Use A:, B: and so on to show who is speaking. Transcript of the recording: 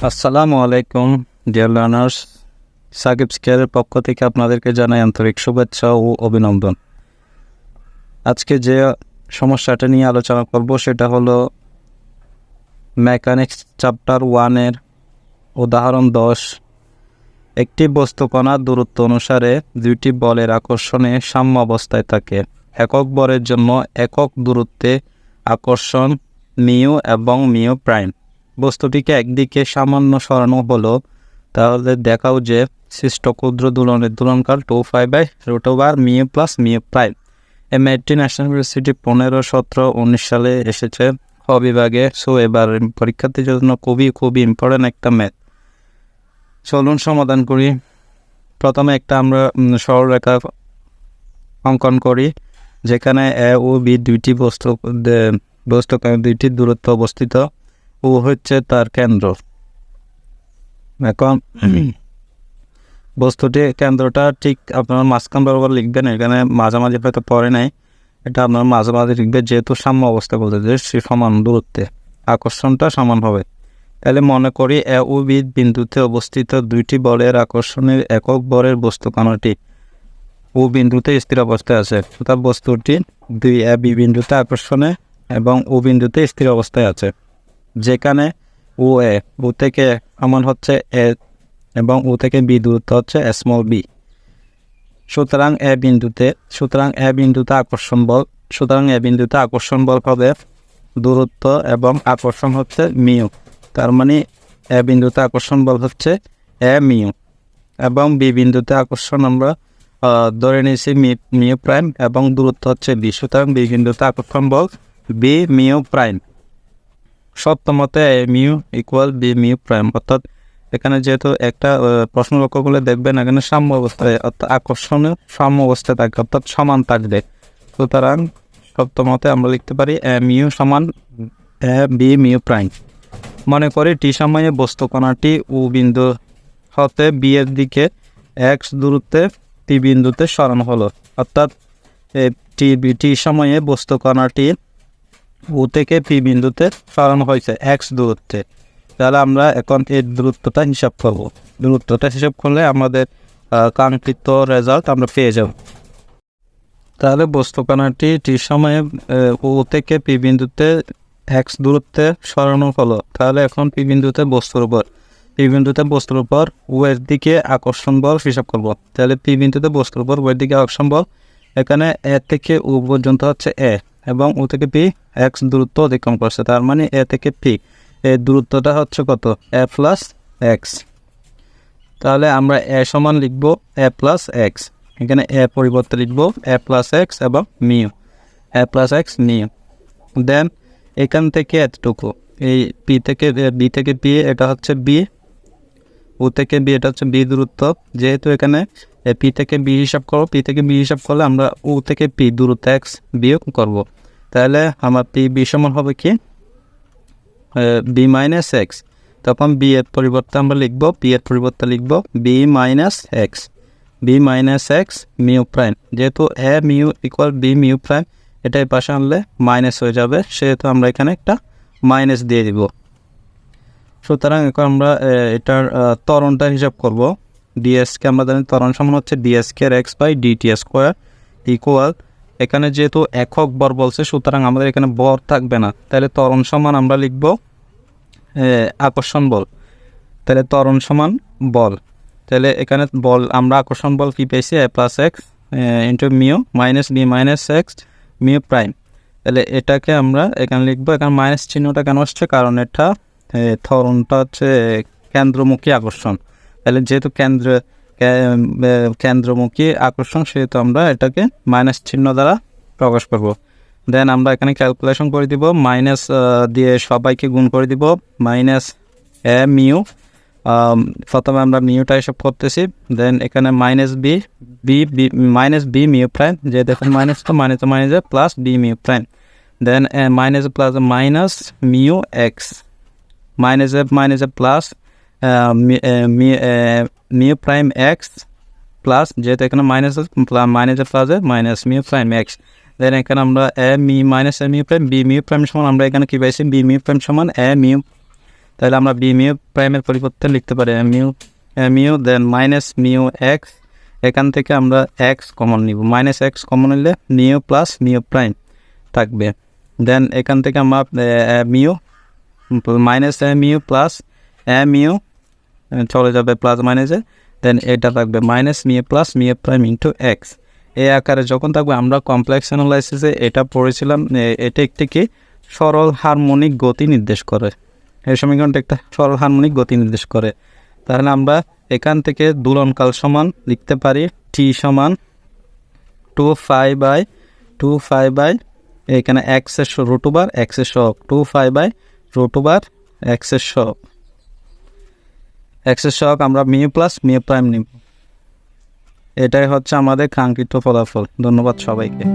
A: আসসালামু আলাইকুম dear learners, Shakib স্কেয়ারের পক্ষ থেকে আপনাদেরকে জানাই আন্তরিক শুভেচ্ছা ও অভিনন্দন। আজকে যে সমস্যাটা নিয়ে আলোচনা করব সেটা হলো মেকানিক্স চ্যাপ্টার 1-এর উদাহরণ 10। একটি বস্তুকণা দূরত্ব অনুসারে দুইটি বলের আকর্ষণে সাম্য অবস্থায় থাকে। একক বলের জন্য একক দূরত্বে আকর্ষণ মিউ এবং মিউ প্রাইম। বস্তুটিকে একদিকে সামান্য সরানো হলো, তাহলে দেখাও যে সৃষ্ট ক্ষুদ্র দোলনের দোলনকাল 2π/√ওভার মিউ প্লাস মিউ প্রাইম। এই ম্যাথটি ন্যাশনাল ইউনিভার্সিটি 15, 17, 19 সালে এসেছে খ বিভাগে। সো এবার পরীক্ষার্থীর জন্য খুবই ইম্পর্টেন্ট একটা ম্যাথ। চলুন সমাধান করি। প্রথমে একটা আমরা সরলরেখা অঙ্কন করি, যেখানে এ ও বি দুইটি বস্তু দুইটি দূরত্ব অবস্থিত। ও হচ্ছে তার কেন্দ্র। এখন বস্তুটি কেন্দ্রটা ঠিক আপনার মাঝখান বরাবর লিখবেন। এখানে মাঝামাঝি হয়তো পড়ে নাই, এটা আপনার মাঝামাঝি লিখবেন, যেহেতু সাম্য অবস্থা বলতে যে সমান দূরত্বে আকর্ষণটা সমান হবে। তাহলে মনে করি এ ও বি বিন্দুতে অবস্থিত দুইটি বলের আকর্ষণের একক বলের বস্তুকণাটি ও বিন্দুতে স্থির অবস্থায় আছে। অর্থাৎ বস্তুটি দুই এ বি বিন্দুতে আকর্ষণে এবং ও বিন্দুতে স্থির অবস্থায় আছে, যেখানে ও থেকে সমান হচ্ছে এ এবং ও থেকে বি দূরত্ব হচ্ছে স্মল বি। সুতরাং এ বিন্দুতে আকর্ষণ বল হবে দূরত্ব এবং আকর্ষণ হচ্ছে মিউ। তার মানে এ বিন্দুতে আকর্ষণ বল হচ্ছে এ মিউ এবং বি বিন্দুতে আকর্ষণ আমরা ধরে নিয়েছি মিউ প্রাইম এবং দূরত্ব হচ্ছে বি। সুতরাং বি বিন্দুতে আকর্ষণ বল বি মিউ প্রাইম। সপ্তমতে A mu equal B mu prime. অর্থাৎ এখানে যেহেতু একটা প্রশ্ন লক্ষ্য করলে দেখবেন এখানে সাম্য অবস্থায়, অর্থাৎ আকর্ষণের সাম্য অবস্থায় থাকে, অর্থাৎ সমান থাকবে। সুতরাং সপ্তমতে আমরা লিখতে পারি এ মিউ সমান এ বি মিউ প্রাইম। মনে করি টি সময়ে বস্তুকণাটি ও বিন্দু হতে বি এর দিকে এক্স দূরত্বে টি বিন্দুতে সরানো হলো। অর্থাৎ টি সময়ে বস্তুকণাটি ও থেকে পি বিন্দুতে সরানো হয়েছে এক্স দূরত্বে। তাহলে আমরা এখন এর দূরত্বটা হিসাব করব। দূরত্বটা হিসাব করলে আমাদের কাঙ্ক্ষিত রেজাল্ট আমরা পেয়ে যাব। তাহলে বস্তুকণাটি টি সময়ে ও থেকে পি বিন্দুতে এক্স দূরত্বে সরানো হলো। তাহলে এখন পি বিন্দুতে বস্তুর উপর ও এর দিকে আকর্ষণ বল হিসাব করব। তাহলে পি বিন্দুতে বস্তুর উপর ও এর দিকে আকর্ষণ বল, এখানে এ থেকে ও পর্যন্ত হচ্ছে এ এবং ও থেকে পি এক্স দূরত্ব অতিক্রম করছে। তার মানে এ থেকে পি এর দূরত্বটা হচ্ছে কত? এ প্লাস এক্স। তাহলে আমরা এ সমান লিখব এ প্লাস এক্স। এখানে এ পরিবর্তে লিখব এ প্লাস এক্স এবং মিউ, এ প্লাস এক্স মিউ। দেন এখান থেকে এতটুকু, এই বি থেকে পি এটা হচ্ছে বি, ও থেকে বি এটা হচ্ছে বি দূরত্ব। যেহেতু এখানে পি থেকে বি হিসাব করলে আমরা ও থেকে পি দূরত্ব এক্স বিয়োগ করব। তাহলে আমার পি বি সমান হবে কি বি মাইনাস এক্স। তখন বি এর পরিবর্তে আমরা লিখব B minus x mu prime. যেহেতু A mu equal B mu prime, এটাই পাশে আনলে মাইনাস হয়ে যাবে, সেহেতু আমরা এখানে একটা মাইনাস দিয়ে দিব। সুতরাং এখন আমরা এটার ত্বরণটা হিসাব করব। ডিএসকে আমরা জানি ত্বরণ সমান হচ্ছে ডিএসকের x by dt square equal, এখানে যেহেতু একক বর বলছে সুতরাং আমাদের এখানে বর থাকবে না। তাহলে ত্বরণ সমান আমরা লিখব আকর্ষণ বল। তাহলে ত্বরণ সমান বল। তাহলে এখানে বল আমরা আকর্ষণ বল কি পেয়েছি? A plus x into mu minus B minus x mu prime. তাহলে এটাকে আমরা এখানে লিখবো। এখানে মাইনাস চিহ্নটা কেন আসছে? কারণ এটা ত্বরণটা হচ্ছে কেন্দ্রমুখী আকর্ষণ। তাহলে যেহেতু কেন্দ্রমুখী আকর্ষণ, সেহেতু আমরা এটাকে মাইনাস চিহ্ন দ্বারা প্রকাশ করব। দেন আমরা এখানে ক্যালকুলেশন করে দিব, মাইনাস দিয়ে সবাইকে গুণ করে দিব। মাইনাস এ মিউ, প্রথমে আমরা মিউটা হিসাব করতেছি। দেন এখানে মাইনাস বি মিউ প্রাইম, যে দেখুন মাইনাস তো minus plus B mu prime. Then minus plus minus mu x, minus plus mu prime x plus, যেহেতু এখানে মাইনাস প্লাসে minus mu prime x. Then এখানে আমরা এ মি minus A mu prime B mu prime সমান, আমরা এখানে কী পাইছি? বি মিউ প্রাইম সমান এ মিউ তাহলে আমরা বি মিউ প্রাইমের পরিবর্তে লিখতে পারি M U then minus mu X, এখান থেকে আমরা এক্স কমন নিব, মাইনাস এক্স কমন নিলে মিউ প্লাস মিউ প্রাইম থাকবে। দেন এখান থেকে আমরা mu minus mu plus mu চলে যাবে প্লাস মাইনাসে, দেন এটা থাকবে minus mu plus mu prime into X. এই আকারে যখন থাকবে আমরা কমপ্লেক্স অ্যানালাইসিসে এটা পড়েছিলাম, এটা একটি কি সরল হারমোনিক গতি নির্দেশ করে, এই সমীকরণটা একটা সরল হারমোনিক গতি নির্দেশ করে। তাহলে আমরা এখান থেকে দোলনকাল সমান লিখতে পারি টি সমান 2 এখানে এক্সের রুট ওভার এক্সের সহগ 2 এক্সের সহগ আমরা মিউ প্লাস মিউ প্রাইম নিব। এটাই হচ্ছে আমাদের কাঙ্ক্ষিত ফলাফল। ধন্যবাদ সবাইকে।